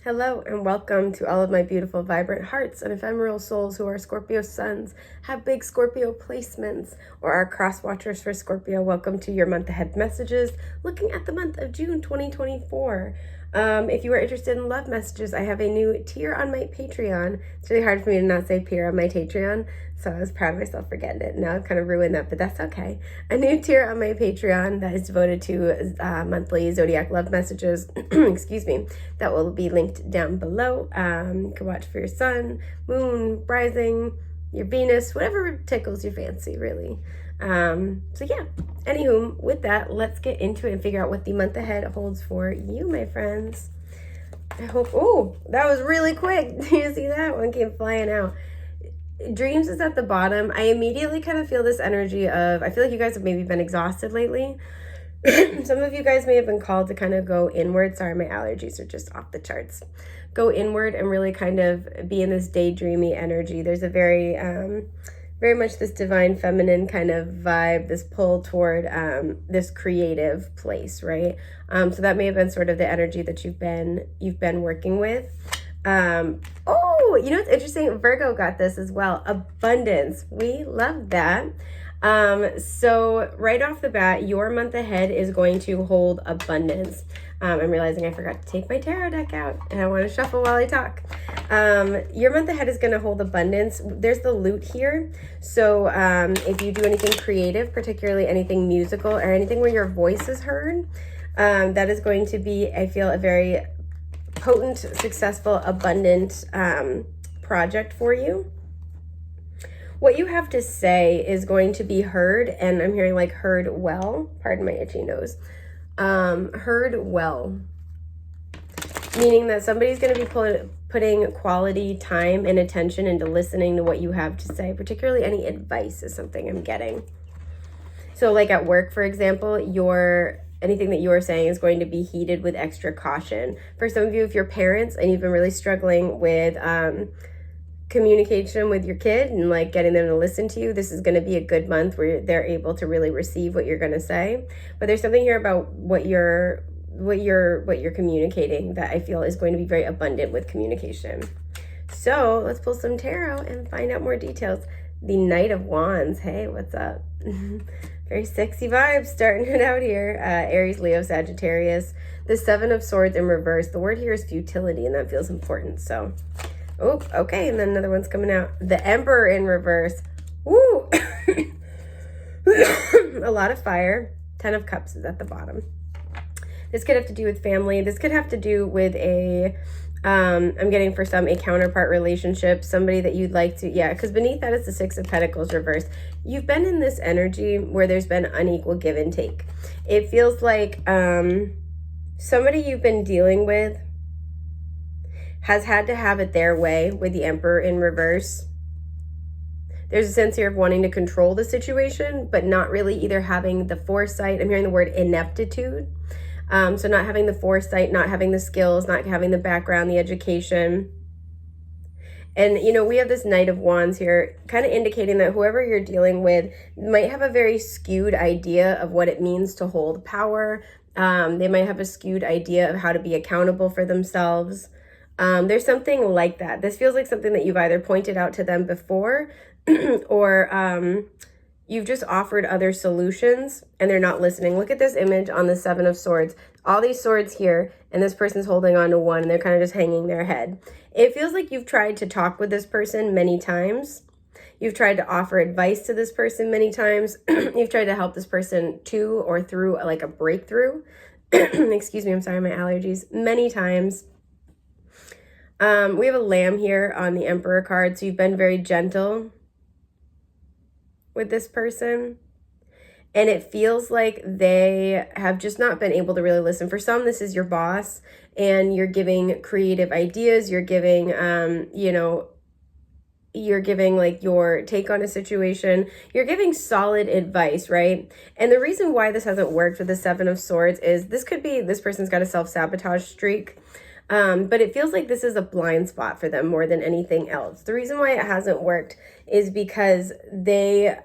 Hello and welcome to all of my beautiful, vibrant hearts and ephemeral souls who are Scorpio suns, have big Scorpio placements, or are cross watchers for Scorpio. Welcome to your month ahead messages, looking at the month of June 2024. If you are interested in love messages, I have a new tier on my Patreon. It's really hard for me to not say peer on my Patreon, so I was proud of myself for getting it. Now I've kind of ruined that, but that's okay. A new tier on my Patreon that is devoted to monthly zodiac love messages, excuse me, that will be linked down below. You can watch for your sun, moon, rising, your Venus, whatever tickles your fancy, really. So yeah, anywho, with that, let's get into it and figure out what the month ahead holds for you, my friends. I hope, oh, that was really quick. Do you see that? One came flying out. Dreams is at the bottom. I immediately kind of feel this energy of, I feel like you guys have maybe been exhausted lately. Some of you guys may have been called to kind of go inward. Sorry, my allergies are just off the charts. Go inward and really kind of be in this daydreamy energy. There's a very much this divine feminine kind of vibe, this pull toward this creative place, right? So that may have been sort of the energy that you've been working with. Oh, you know what's interesting? Virgo got this as well. Abundance. We love that. So right off the bat, your month ahead is going to hold abundance. I'm realizing I forgot to take my tarot deck out and I want to shuffle while I talk. Your month ahead is going to hold abundance. There's the lute here. So if you do anything creative, particularly anything musical or anything where your voice is heard, that is going to be, I feel, a very potent, successful, abundant project for you. What you have to say is going to be heard, and I'm hearing like heard well. Pardon my itchy nose. Heard well. Meaning that somebody's going to be putting quality time and attention into listening to what you have to say, particularly any advice is something I'm getting. So like at work, for example, anything that you're saying is going to be heeded with extra caution. For some of you, if you're parents and you've been really struggling with communication with your kid and like getting them to listen to you, this is going to be a good month where they're able to really receive what you're going to say. But there's something here about what you're communicating that I feel is going to be very abundant with communication. So let's pull some tarot and find out more details. The Knight of Wands. Hey, what's up? Very sexy vibes starting it out here. Aries, Leo, Sagittarius. The Seven of Swords in reverse. The word here is futility, and that feels important. So, oh, okay. And then another one's coming out. The Emperor in reverse. Woo! A lot of fire. 10 of Cups is at the bottom. This could have to do with family. This could have to do with I'm getting for some a counterpart relationship, somebody that you'd like to, because beneath that is the Six of Pentacles reversed. You've been in this energy where there's been unequal give and take. It feels like somebody you've been dealing with has had to have it their way with the Emperor in reverse. There's a sense here of wanting to control the situation, but not really either having the foresight. I'm hearing the word ineptitude. So not having the foresight, not having the skills, not having the background, the education. And, you know, we have this Knight of Wands here kind of indicating that whoever you're dealing with might have a very skewed idea of what it means to hold power. They might have a skewed idea of how to be accountable for themselves. There's something like that. This feels like something that you've either pointed out to them before or you've just offered other solutions and they're not listening. Look at this image on the Seven of Swords. All these swords here, and this person's holding on to one and they're kind of just hanging their head. It feels like you've tried to talk with this person many times. You've tried to offer advice to this person many times. You've tried to help this person to or through like a breakthrough. Excuse me, I'm sorry, my allergies. Many times. We have a Lamb here on the Emperor card, so you've been very gentle with this person, and it feels like they have just not been able to really listen. For some, this is your boss and you're giving creative ideas, you're giving you're giving like your take on a situation, you're giving solid advice, right? And the reason why this hasn't worked with the Seven of Swords is this could be this person's got a self-sabotage streak. But it feels like this is a blind spot for them more than anything else. The reason why it hasn't worked is because they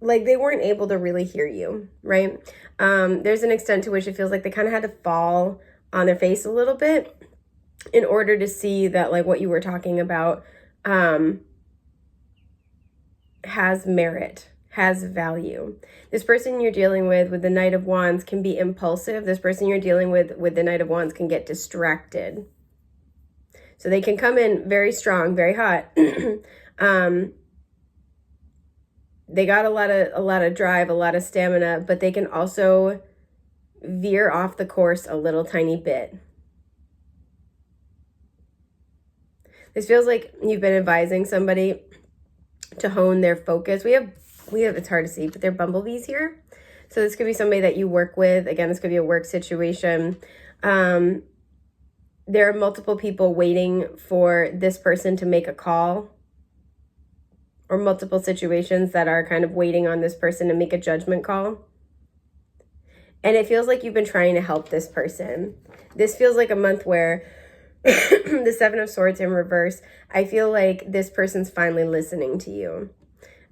weren't able to really hear you, right? There's an extent to which it feels like they kind of had to fall on their face a little bit in order to see that like what you were talking about has merit, has value. This person you're dealing with the Knight of Wands can be impulsive. This person you're dealing with the Knight of Wands can get distracted. So they can come in very strong, very hot. They got a lot of drive, a lot of stamina, but they can also veer off the course a little tiny bit. This feels like you've been advising somebody to hone their focus. We have, it's hard to see, but they're bumblebees here. So this could be somebody that you work with. Again, this could be a work situation. There are multiple people waiting for this person to make a call, or multiple situations that are kind of waiting on this person to make a judgment call. And it feels like you've been trying to help this person. This feels like a month where the Seven of Swords in reverse, I feel like this person's finally listening to you.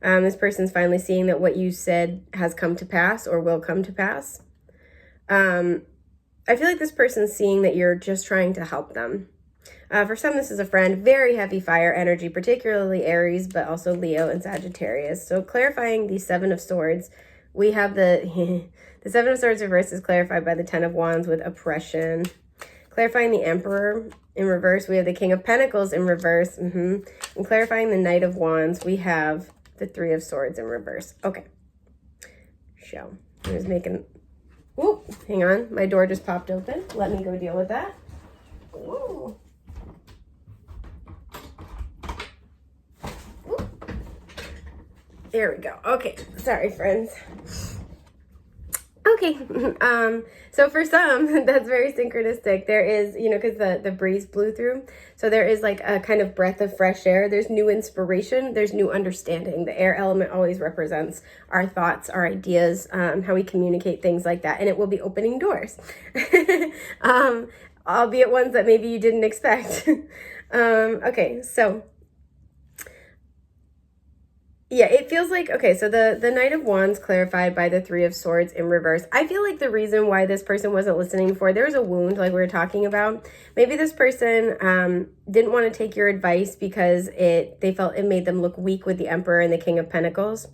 This person's finally seeing that what you said has come to pass or will come to pass. I feel like this person's seeing that you're just trying to help them. For some, this is a friend. Very heavy fire energy, particularly Aries, but also Leo and Sagittarius. So clarifying the Seven of Swords, we have the the Seven of Swords reverse is clarified by the Ten of Wands with oppression. Clarifying the Emperor in reverse, we have the King of Pentacles in reverse. And clarifying the Knight of Wands, we have the Three of Swords in reverse. Okay. Show. I was making... Ooh, hang on. My door just popped open. Let me go deal with that. Ooh. Ooh. There we go. Okay. Sorry, friends. Okay, so for some, that's very synchronistic. There is, you know, because the breeze blew through. So there is like a kind of breath of fresh air. There's new inspiration. There's new understanding. The air element always represents our thoughts, our ideas, how we communicate, things like that. And it will be opening doors, albeit ones that maybe you didn't expect. Okay, so... yeah, it feels like, okay, so the Knight of Wands clarified by the Three of Swords in reverse. I feel like the reason why this person wasn't listening before, there was a wound like we were talking about. Maybe this person didn't want to take your advice because they felt it made them look weak with the Emperor and the King of Pentacles.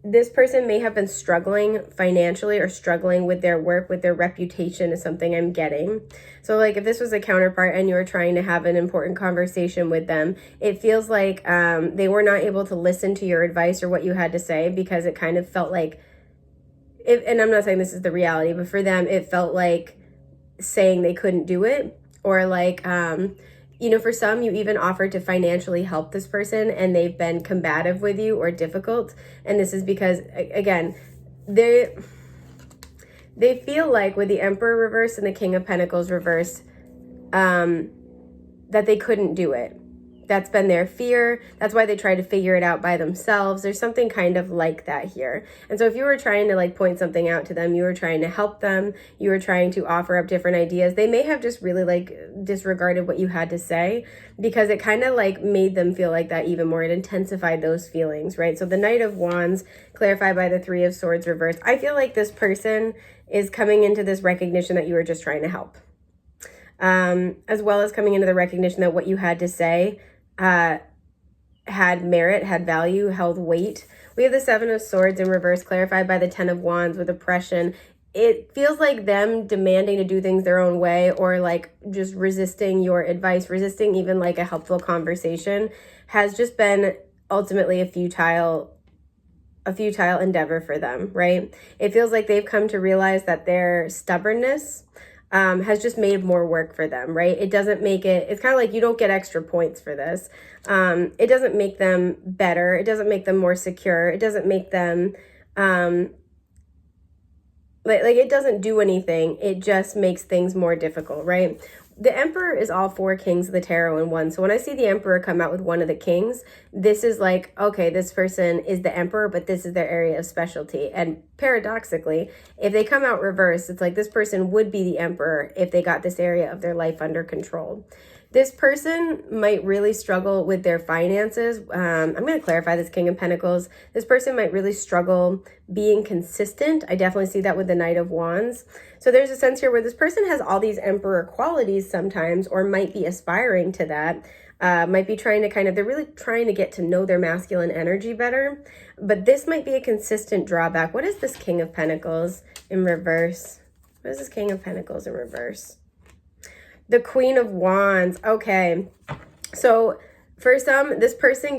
This person may have been struggling financially or struggling with their work, with their reputation is something I'm getting. So like if this was a counterpart and you were trying to have an important conversation with them, it feels like they were not able to listen to your advice or what you had to say because it kind of felt like, and I'm not saying this is the reality, but for them, it felt like saying they couldn't do it, or like, you know, for some, you even offered to financially help this person and they've been combative with you or difficult. And this is because, again, they feel like with the Emperor reverse and the King of Pentacles reverse, that they couldn't do it. That's been their fear. That's why they try to figure it out by themselves. There's something kind of like that here. And so if you were trying to like point something out to them, you were trying to help them, you were trying to offer up different ideas, they may have just really like disregarded what you had to say because it kind of like made them feel like that even more. It intensified those feelings, right? So the Knight of Wands clarified by the Three of Swords reversed. I feel like this person is coming into this recognition that you were just trying to help. As well as coming into the recognition that what you had to say had merit, had value, held weight. We have the Seven of Swords in reverse clarified by the Ten of Wands with oppression. It feels like them demanding to do things their own way or like just resisting your advice, resisting even like a helpful conversation has just been ultimately a futile endeavor for them, right? It feels like they've come to realize that their stubbornness has just made more work for them, right? It doesn't make it, it's kind of like you don't get extra points for this. It doesn't make them better. It doesn't make them more secure. It doesn't make them, like it doesn't do anything. It just makes things more difficult, right? The Emperor is all four kings of the tarot in one. So when I see the Emperor come out with one of the kings, this is like, okay, this person is the Emperor, but this is their area of specialty. And paradoxically, if they come out reversed, it's like this person would be the Emperor if they got this area of their life under control. This person might really struggle with their finances. I'm going to clarify this King of Pentacles. This person might really struggle being consistent. I definitely see that with the Knight of Wands. So there's a sense here where this person has all these Emperor qualities is sometimes, or might be aspiring to that. Might be trying to they're really trying to get to know their masculine energy better. But this might be a consistent drawback. What is this King of Pentacles in reverse? What is this King of Pentacles in reverse? The Queen of Wands. Okay. So for some, this person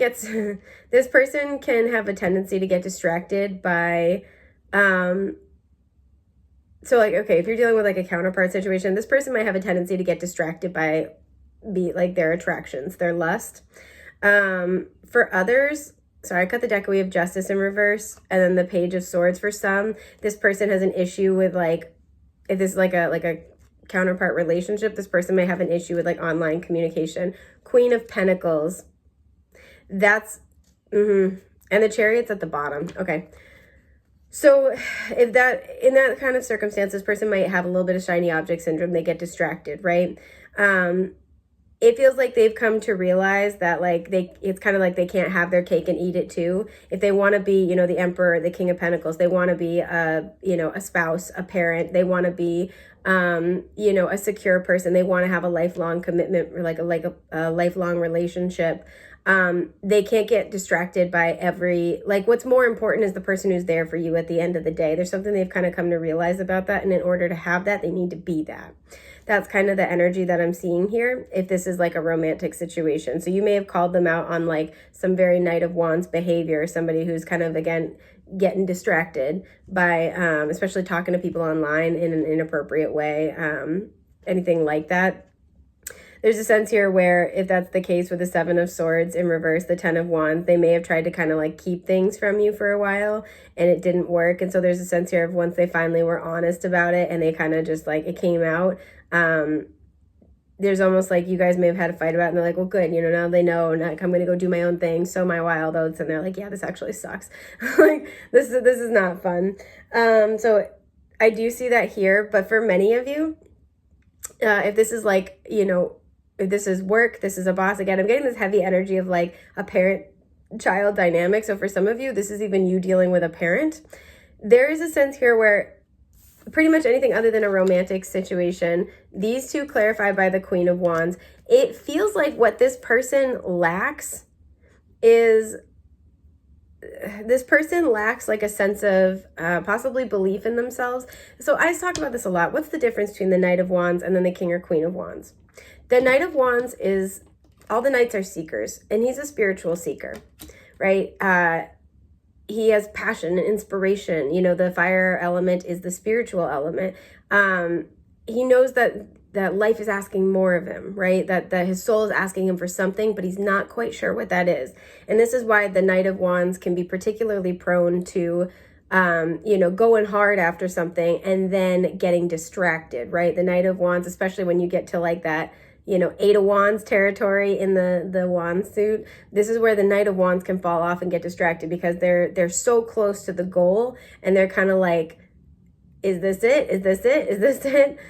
this person can have a tendency to get distracted by, so like, okay, if you're dealing with like a counterpart situation, this person might have a tendency to get distracted by their attractions, their lust. For others, sorry, I cut the deck. We have Justice in reverse, and then the Page of Swords. For some, this person has an issue with like, if this is like a counterpart relationship, this person may have an issue with like online communication. Queen of Pentacles. That's, and the Chariot's at the bottom. Okay. So if in that kind of circumstance, this person might have a little bit of shiny object syndrome. They get distracted, right? It feels like they've come to realize that like it's kind of like they can't have their cake and eat it too. If they want to be, you know, the Emperor, the King of Pentacles, they want to be a spouse, a parent, they want to be, a secure person. They want to have a lifelong commitment, or like a lifelong relationship. They can't get distracted by what's more important is the person who's there for you at the end of the day. There's something they've kind of come to realize about that. And in order to have that, they need to be that. That's kind of the energy that I'm seeing here, if this is like a romantic situation. So you may have called them out on like some very Knight of Wands behavior, somebody who's kind of, again, getting distracted by, especially talking to people online in an inappropriate way, anything like that. There's a sense here where if that's the case with the Seven of Swords in reverse, the Ten of Wands, they may have tried to kind of like keep things from you for a while and it didn't work. And so there's a sense here of once they finally were honest about it and they kind of just like, it came out, there's almost like you guys may have had a fight about it and they're like, well, good, now they know, like, I'm going to go do my own thing, sow my wild oats. And they're like, yeah, this actually sucks. Like, this is not fun. So I do see that here. But for many of you, if this is like, if this is work, this is a boss. Again, I'm getting this heavy energy of like a parent-child dynamic. So for some of you, this is even you dealing with a parent. There is a sense here where pretty much anything other than a romantic situation, these two clarified by the Queen of Wands, it feels like what this person lacks is, this person lacks like a sense of possibly belief in themselves. So I talk about this a lot. What's the difference between the Knight of Wands and then the King or Queen of Wands? The Knight of Wands is, all the knights are seekers, and he's a spiritual seeker, right? He has passion and inspiration. The fire element is the spiritual element. He knows that life is asking more of him, right? That his soul is asking him for something, but he's not quite sure what that is. And this is why the Knight of Wands can be particularly prone to going hard after something and then getting distracted, right? The Knight of Wands, especially when you get to like that, Eight of Wands territory in the wand suit. This is where the Knight of Wands can fall off and get distracted because they're so close to the goal and they're kind of like, is this it? Is this it? Is this it?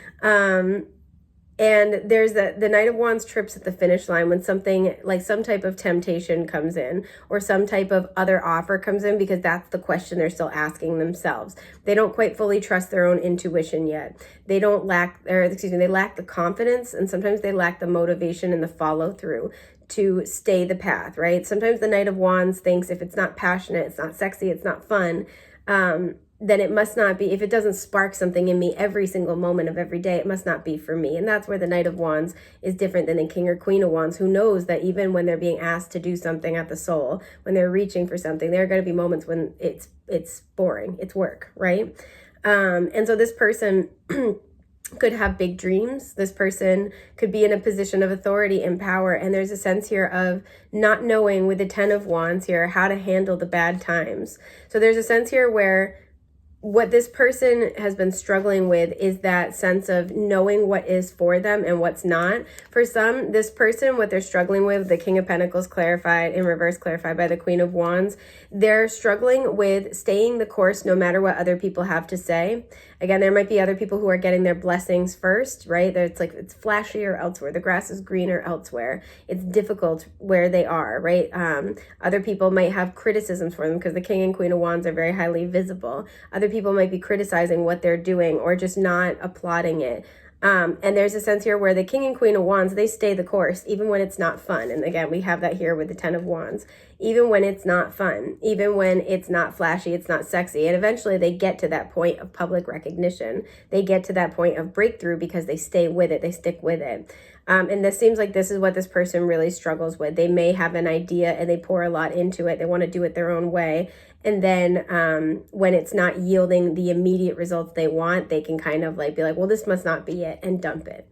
And there's the Knight of Wands trips at the finish line when something like some type of temptation comes in or some type of other offer comes in, because that's the question they're still asking themselves. They don't quite fully trust their own intuition yet. They lack the confidence, and sometimes they lack the motivation and the follow through to stay the path, right? Sometimes the Knight of Wands thinks if it's not passionate, it's not sexy, it's not fun, then it must not be, if it doesn't spark something in me every single moment of every day, it must not be for me. And that's where the Knight of Wands is different than the King or Queen of Wands, who knows that even when they're being asked to do something at the soul, when they're reaching for something, there are going to be moments when it's boring, it's work, right? And so this person could have big dreams. This person could be in a position of authority and power. And there's a sense here of not knowing, with the Ten of Wands here, how to handle the bad times. So there's a sense here where what this person has been struggling with is that sense of knowing what is for them and what's not. For some, this person, what they're struggling with, the King of Pentacles clarified in reverse, clarified by the Queen of Wands, they're struggling with staying the course no matter what other people have to say. Again, there might be other people who are getting their blessings first, right? It's like it's flashier elsewhere. The grass is greener elsewhere. It's difficult where they are, right? Other people might have criticisms for them because the King and Queen of Wands are very highly visible. Other people might be criticizing what they're doing or just not applauding it. And there's a sense here where the King and Queen of Wands, they stay the course, even when it's not fun. And again, we have that here with the 10 of Wands. Even when it's not fun, even when it's not flashy, it's not sexy. And eventually they get to that point of public recognition. They get to that point of breakthrough because they stay with it. They stick with it. And this seems like this is what this person really struggles with. They may have an idea and they pour a lot into it. They want to do it their own way. And then when it's not yielding the immediate results they want, they can kind of like be like, well, this must not be it, and dump it.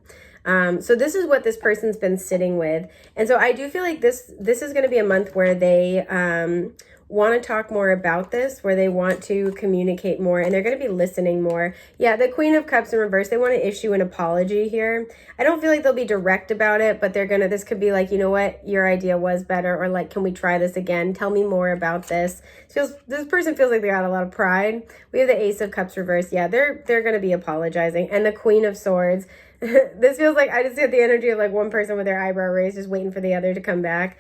So this is what this person's been sitting with. And so I do feel like this is going to be a month where they want to talk more about this, where they want to communicate more, and they're going to be listening more. Yeah, the Queen of Cups in reverse, they want to issue an apology here. I don't feel like they'll be direct about it, but this could be like, you know what, your idea was better, or like, can we try this again? Tell me more about this. This person feels like they got a lot of pride. We have the Ace of Cups reverse. Yeah, they're going to be apologizing. And the Queen of Swords, this feels like I just get the energy of like one person with their eyebrow raised, just waiting for the other to come back.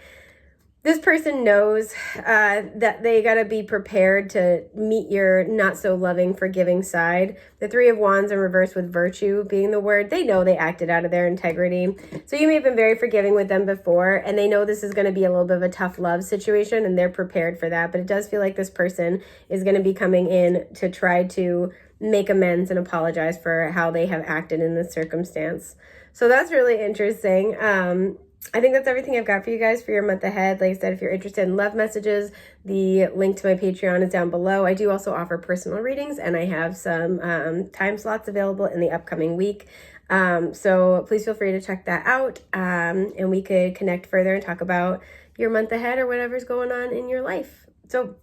This person knows that they got to be prepared to meet your not so loving, forgiving side. The Three of Wands in reverse with virtue being the word. They know they acted out of their integrity. So you may have been very forgiving with them before, and they know this is going to be a little bit of a tough love situation, and they're prepared for that. But it does feel like this person is going to be coming in to try to make amends and apologize for how they have acted in this circumstance. So that's really interesting. I think that's everything I've got for you guys for your month ahead. Like I said, if you're interested in love messages, the link to my Patreon is down below. I do also offer personal readings, and I have some time slots available in the upcoming week. So please feel free to check that out, and we could connect further and talk about your month ahead or whatever's going on in your life. So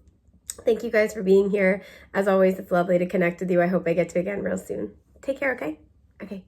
thank you guys for being here. As always, it's lovely to connect with you. I hope I get to again real soon. Take care, okay? Okay.